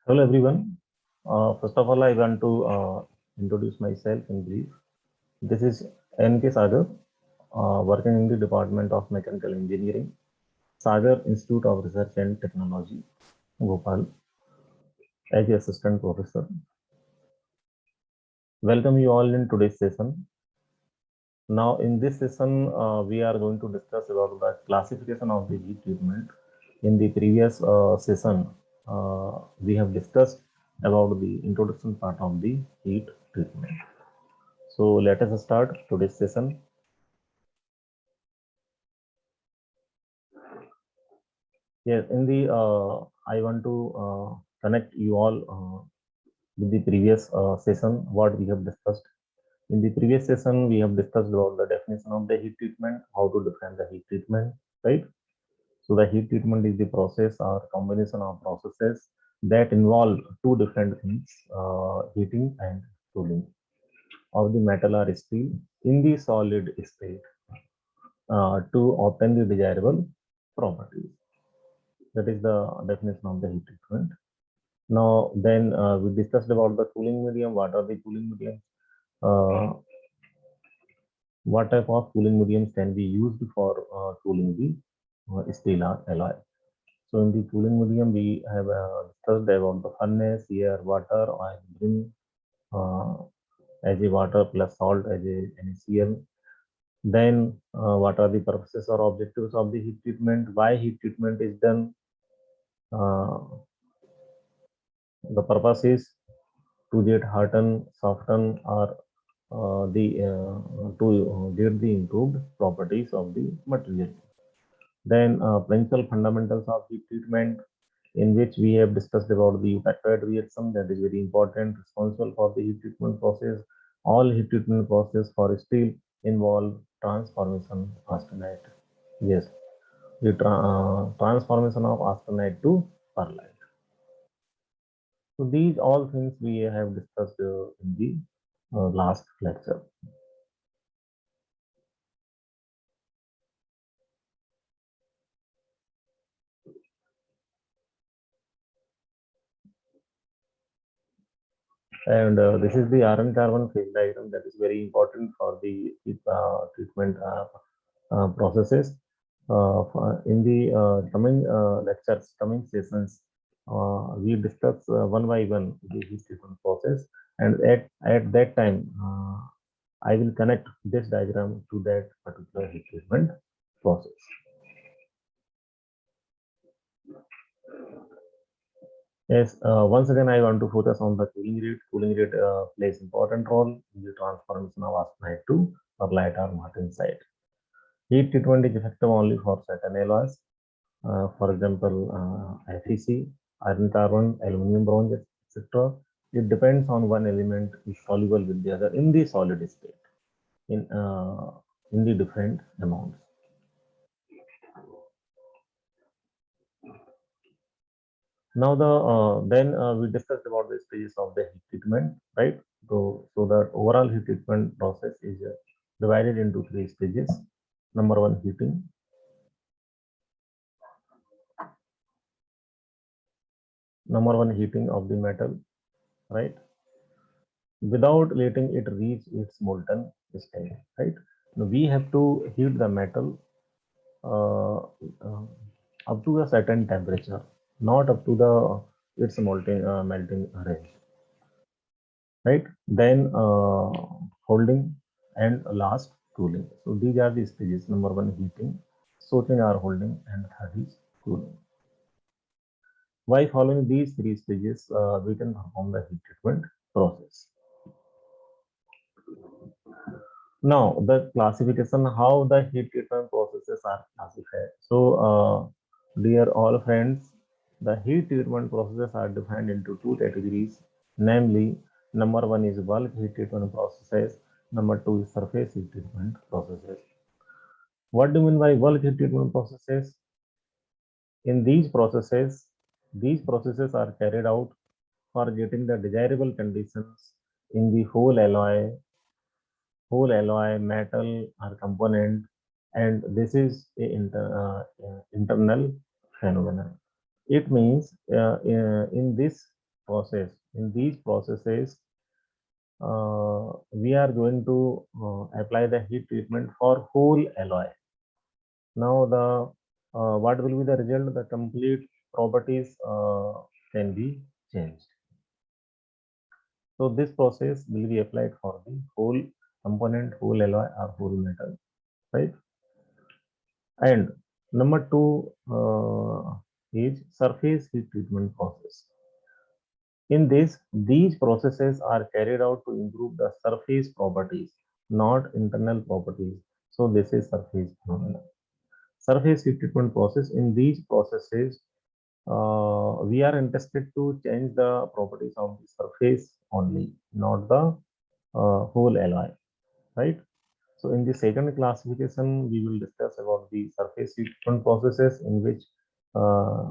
Hello everyone. First of all, I want to introduce myself in brief. This is N.K. Sagar, working in the Department of Mechanical Engineering, Sagar Institute of Research and Technology, Bhopal, as the Assistant Professor. Welcome you all in today's session. Now, in this session, we are going to discuss about the classification of the heat treatment. In the previous session, we have discussed about the introduction part of the heat treatment. So let us start today's session. Yes, in the I want to connect you all with the previous session what we have discussed. In the previous session, we have discussed about the definition of the heat treatment, how to define the heat treatment, right? So the heat treatment is the process or combination of processes that involve two different things, heating and cooling of the metal or steel in the solid state to obtain the desirable properties. That is the definition of the heat treatment. Now, then we discussed about the cooling medium. What are the cooling mediums? What type of cooling mediums can be used for cooling the steel or alloy? So in the cooling medium, we have discussed about the furnace, air, water, oil, brim, as a water plus salt as a NaCl. Then what are the purposes or objectives of the heat treatment? Why heat treatment is done? Uh, the purpose is to get harden, soften, or to get the improved properties of the material. Then principal fundamentals of heat treatment, in which we have discussed about the eutactide reaction that is very important, responsible for the heat treatment process. All heat treatment process for steel involve transformation austenite. Yes, the transformation of austenite to perlite. So these all things we have discussed in the last lecture. And this is the iron carbon phase diagram that is very important for the treatment processes. In the coming lectures, coming sessions, we discuss one by one the heat treatment process, and at that time, I will connect this diagram to that particular heat treatment process. Yes, once again, I want to focus on the cooling rate. Cooling rate plays important role in the transformation of austenite to perlite or martensite. Heat treatment is effective only for certain alloys, for example, FEC, iron carbon, aluminum bronze, etc. It depends on one element is soluble with the other in the solid state in the different amounts. Now then we discussed about the stages of the heat treatment, right? So the overall heat treatment process is divided into three stages. Number one, heating. Number one, heating of the metal, right? Without letting it reach its molten state, right? Now we have to heat the metal uh, up to a certain temperature, not up to the its melting range, right? Then holding and last cooling. So these are the stages. Number one, heating, second are holding, and third is cooling. By following these three stages, we can perform the heat treatment process. Now, the classification, how the heat treatment processes are classified. So, dear all friends, the heat treatment processes are defined into two categories, namely, number one is bulk heat treatment processes, number two is surface heat treatment processes. What do you mean by bulk heat treatment processes? In these processes are carried out for getting the desirable conditions in the whole alloy, metal or component, and this is a internal phenomenon. It means in this process. In these processes, we are going to apply the heat treatment for whole alloy. Now, the what will be the result? The complete properties can be changed. So this process will be applied for the whole component, whole alloy, or whole metal, right? And number two is surface heat treatment process. In this, these processes are carried out to improve the surface properties, not internal properties. So this is surface phenomena. Surface heat treatment process. In these processes, we are interested to change the properties of the surface only, not the whole alloy, right? So in the second classification, we will discuss about the surface heat treatment processes, in which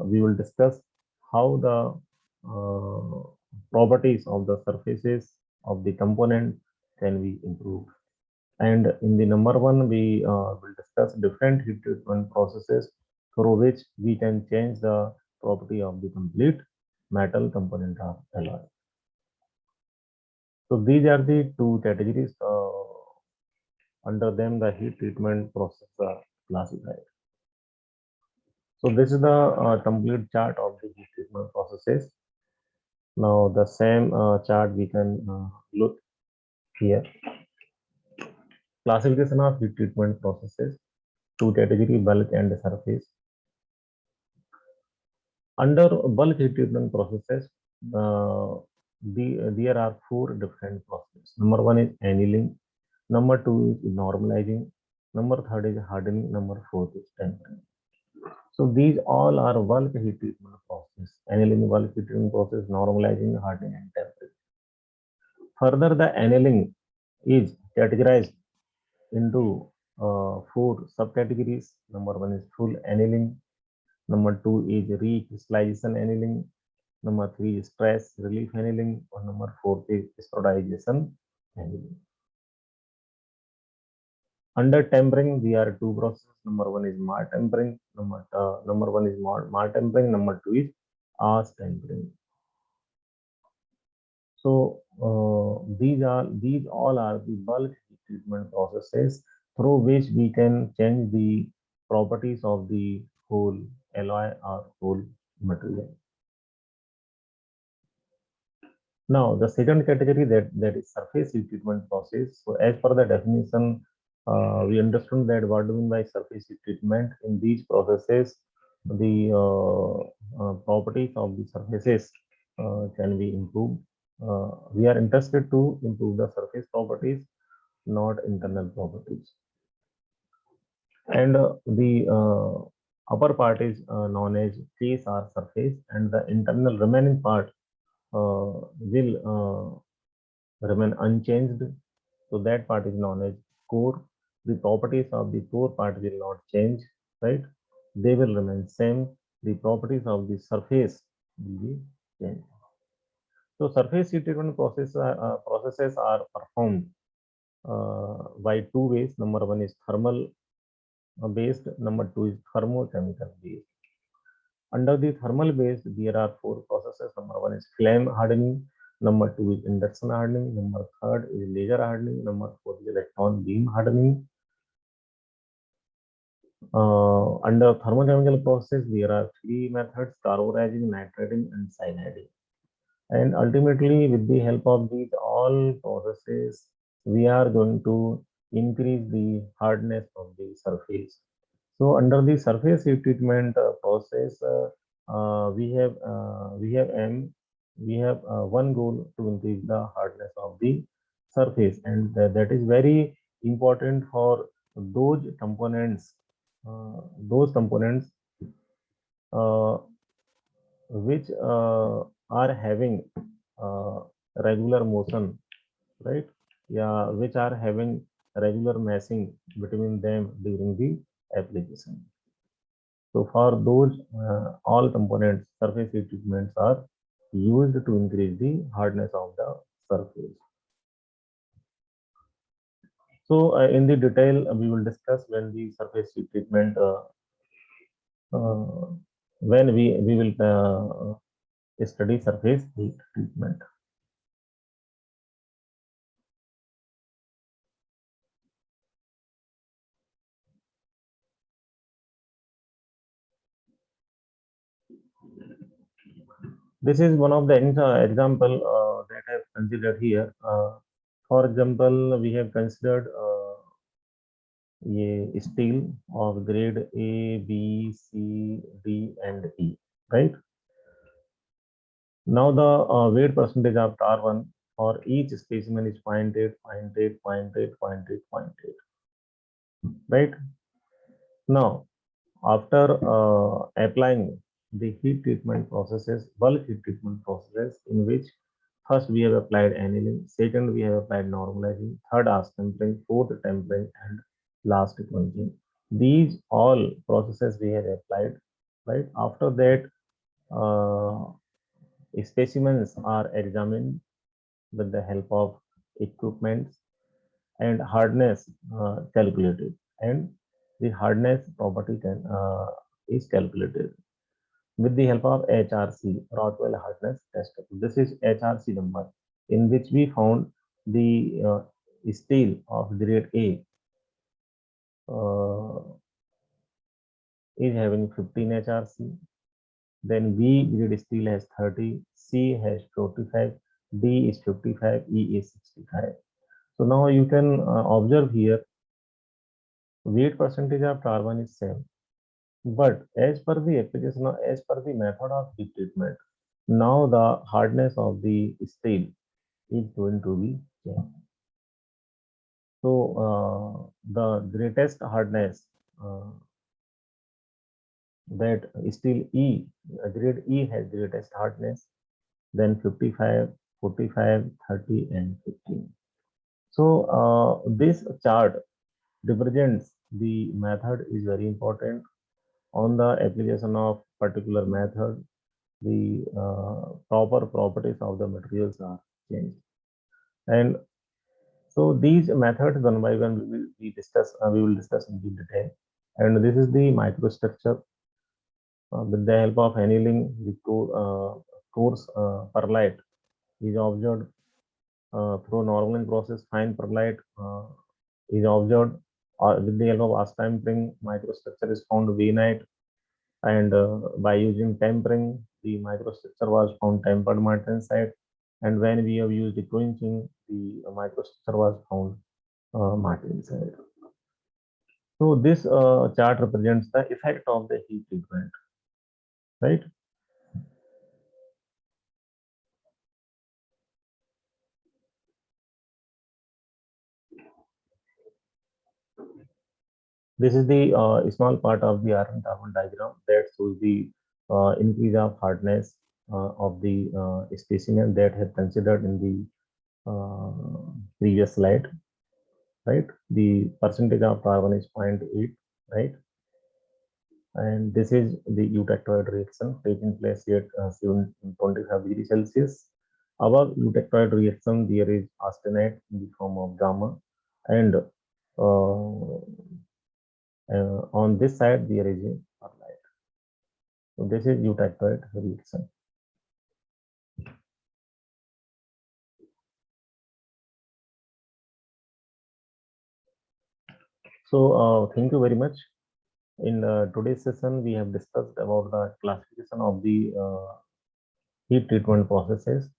we will discuss how the properties of the surfaces of the component can be improved. And in the number one, we will discuss different heat treatment processes through which we can change the property of the complete metal component of alloy. So these are the two categories. Under them, the heat treatment process are classified. So this is the complete chart of the heat treatment processes. Now the same chart we can look here. Classification of heat treatment processes, two category, bulk and surface. Under bulk heat treatment processes, there are four different processes. Number one is annealing. Number two is normalizing. Number third is hardening. Number fourth is tempering. So these all are bulk heat treatment process. Annealing, bulk heat treatment process, normalizing, hardening, and tempering. Further, the annealing is categorized into four subcategories. Number one is full annealing. Number two is recrystallization annealing. Number three is stress relief annealing. Or number four is sterilization annealing. Under tempering, there are two processes. Number one is Mahr tempering. Number one is Mahr tempering. Number two is Ast tempering. So these all are the bulk heat treatment processes through which we can change the properties of the whole alloy or whole material. Now the second category, that is surface heat treatment process. So as per the definition, we understood that what do we mean by surface heat treatment. In these processes, the properties of the surfaces can be improved. We are interested to improve the surface properties, not internal properties. And the upper part is known as case or surface, and the internal remaining part will remain unchanged. So that part is known as core. The properties of the core part will not change, right? They will remain same. The properties of the surface will be changed. So surface heat treatment processes are performed by two ways. Number one is thermal based. Number two is thermochemical based. Under the thermal based, there are four processes. Number one is flame hardening. Number two is induction hardening. Number third is laser hardening. Number four is electron beam hardening. Under thermochemical process, there are three methods: carburizing, nitrating, and cyaniding. And ultimately, with the help of these all processes, we are going to increase the hardness of the surface. So under the surface heat treatment process, we have one goal to increase the hardness of the surface, and that is very important for those components, uh, which are having regular motion, right? Yeah, which are having regular meshing between them during the application. So for those all components, surface heat treatments are used to increase the hardness of the surface. So in the detail, we will discuss when the surface heat treatment, when we will study surface heat treatment. This is one of the example that I have considered here. For example, we have considered a steel of grade A, B, C, D, and E, right? Now the weight percentage of tar1 for each specimen is 0.8, 0.8, 0.8, 0.8, 0.8, right? Now, after applying the heat treatment processes, bulk heat treatment processes, in which first we have applied annealing, second we have applied normalizing, third ash tempering, fourth tempering, and last quenching. These all processes we have applied, right? After that, specimens are examined with the help of equipment and hardness calculated, and the hardness property is calculated with the help of HRC, Rockwell Hardness Test. This is HRC number, in which we found the steel of grade A is having 15 HRC, then B grade steel has 30, C has 45, D is 55, E is 65. So now you can observe here, weight percentage of carbon is same, but as per the application, as per the method of heat treatment, now the hardness of the steel is going to be changed. So the greatest hardness that steel E, grade E has greatest hardness, then 55, 45, 30, and 15. So this chart represents the method is very important. On the application of particular method, the proper properties of the materials are changed. And so these methods one by one we will discuss in detail. And this is the microstructure with the help of annealing. The coarse perlite is observed through Norman process. Fine perlite is observed with the help of ash tempering. Microstructure is found V-night, and by using tempering, the microstructure was found tempered martensite. And when we have used the quenching, the microstructure was found martensite. So this chart represents the effect of the heat treatment, right? This is the small part of the iron carbon diagram that shows the increase of hardness of the specimen that had considered in the previous slide, right? The percentage of carbon is 0.8, right? And this is the eutectoid reaction taking place at 725 degrees Celsius. Above eutectoid reaction, there is austenite in the form of gamma, and on this side there is a perlite. So this is eutectoid reaction. So thank you very much. In today's session, we have discussed about the classification of the heat treatment processes.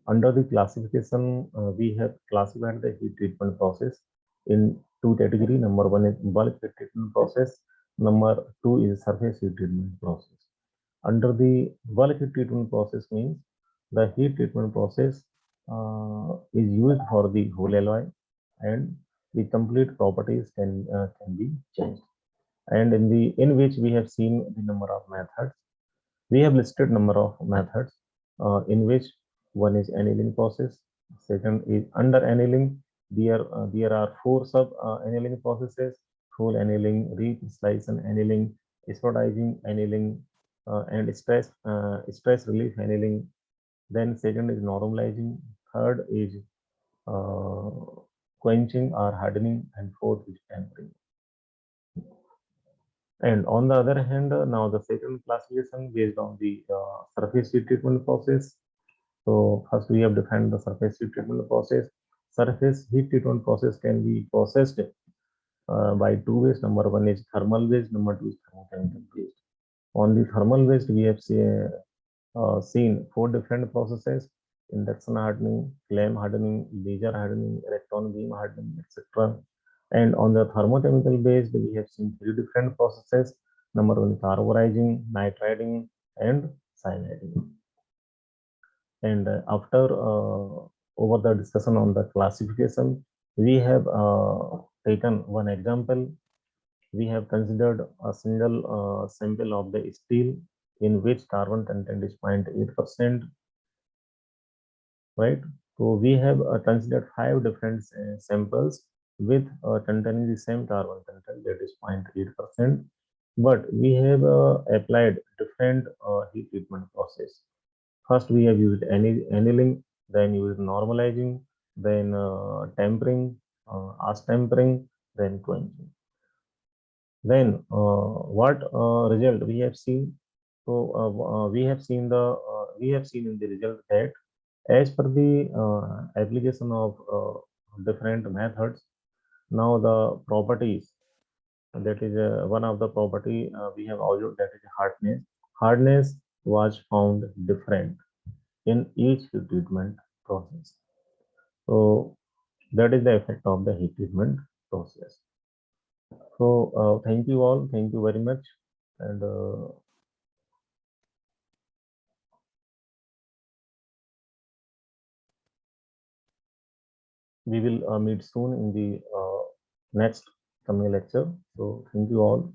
Under the classification, we have classified the heat treatment process in two categories. Number one is bulk heat treatment process. Number two is surface heat treatment process. Under the bulk heat treatment process means the heat treatment process is used for the whole alloy, and the complete properties can be changed. And in which we have seen the number of methods. We have listed number of methods in which one is annealing process, second is under annealing. There are four sub annealing processes: full annealing, reach slice and annealing, spotizing annealing, and stress relief annealing. Then second is normalizing, third is uh, quenching or hardening, and fourth is tempering. And on the other hand, now the second classification based on the surface heat treatment process. So first we have defined the surface heat treatment process. Surface heat treatment process can be processed by two ways. Number one is thermal based, number two is thermochemical based. On the thermal based, we have seen four different processes: induction hardening, flame hardening, laser hardening, electron beam hardening, etc. And on the thermochemical based, we have seen three different processes. Number one is carburizing, nitriding, and cyaniding. And after over the discussion on the classification, we have taken one example. We have considered a single sample of the steel in which carbon content is 0.8%, right? So we have considered five different samples with containing the same carbon content, that is 0.8%, but we have applied different heat treatment process. First, we have used annealing, then used normalizing, then tempering, ash tempering, then quenching. Then, what result we have seen? So, we have seen in the result that as per the application of different methods, now the properties, that is one of the property we have observed, that is hardness. Hardness was found different in each heat treatment process. So that is the effect of the heat treatment process. So thank you all. Thank you very much. And we will meet soon in the next coming lecture. So thank you all.